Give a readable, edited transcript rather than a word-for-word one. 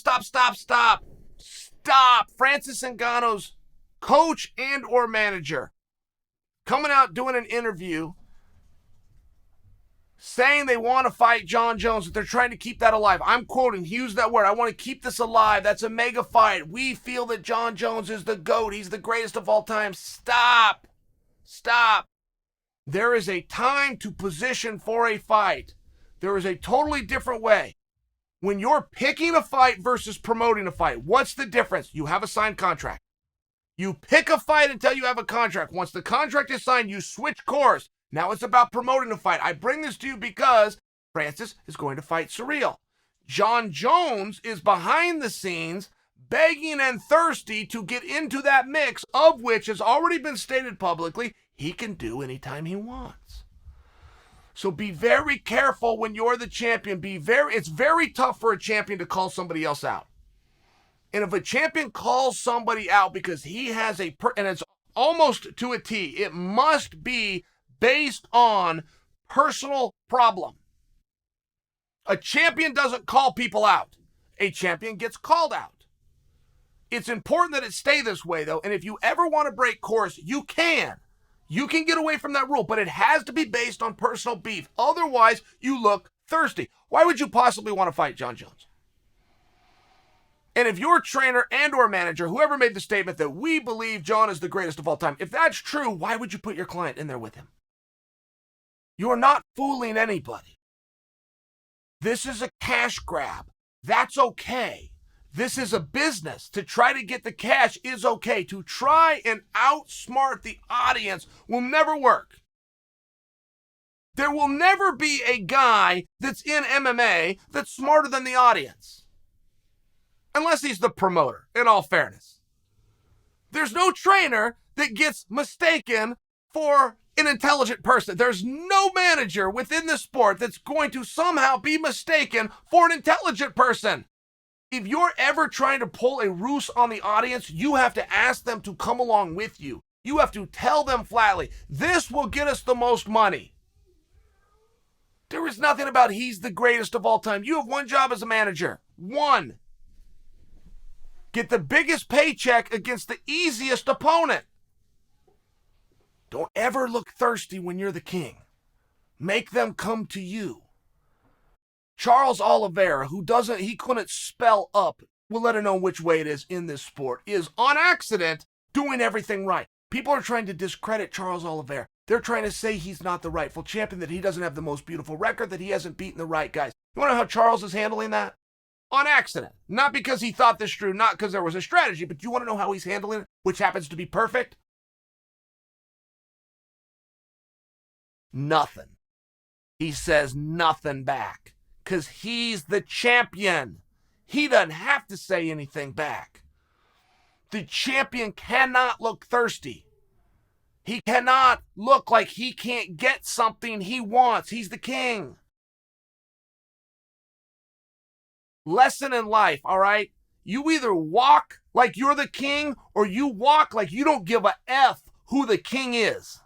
Stop. Francis Ngannou's coach and or manager coming out doing an interview saying they want to fight Jon Jones, that they're trying to keep that alive. I'm quoting, he used that word, I want to keep this alive. That's a mega fight. We feel that Jon Jones is the GOAT. He's the greatest of all time. Stop. There is a time to position for a fight. There is a totally different way. When you're picking a fight versus promoting a fight, what's the difference? You have a signed contract. You pick a fight until you have a contract. Once the contract is signed, you switch course. Now it's about promoting a fight. I bring this to you because Francis is going to fight Surreal. Jon Jones is behind the scenes begging and thirsty to get into that mix, of which has already been stated publicly he can do anytime he wants. So be very careful when you're the champion. It's very tough for a champion to call somebody else out. And if a champion calls somebody out because he has and it's almost to a T, it must be based on personal problem. A champion doesn't call people out. A champion gets called out. It's important that it stay this way, though, and if you ever want to break course, you can. You can get away from that rule, but it has to be based on personal beef. Otherwise, you look thirsty. Why would you possibly want to fight Jon Jones? And if your trainer and or manager, whoever made the statement that we believe Jon is the greatest of all time, if that's true, why would you put your client in there with him? You're not fooling anybody. This is a cash grab. That's okay. This is a business. To try to get the cash is okay. To try and outsmart the audience will never work. There will never be a guy that's in MMA that's smarter than the audience. Unless he's the promoter, in all fairness. There's no trainer that gets mistaken for an intelligent person. There's no manager within the sport that's going to somehow be mistaken for an intelligent person. If you're ever trying to pull a ruse on the audience, you have to ask them to come along with you. You have to tell them flatly, this will get us the most money. There is nothing about he's the greatest of all time. You have one job as a manager. One. Get the biggest paycheck against the easiest opponent. Don't ever look thirsty when you're the king. Make them come to you. Charles Oliveira, he couldn't spell up, we'll let him know which way it is in this sport, is on accident doing everything right. People are trying to discredit Charles Oliveira. They're trying to say he's not the rightful champion, that he doesn't have the most beautiful record, that he hasn't beaten the right guys. You want to know how Charles is handling that? On accident. Not because he thought this through, not because there was a strategy, but you want to know how he's handling it, which happens to be perfect? Nothing. He says nothing back. Because he's the champion. He doesn't have to say anything back. The champion cannot look thirsty. He cannot look like he can't get something he wants. He's the king. Lesson in life, all right? You either walk like you're the king or you walk like you don't give a F who the king is.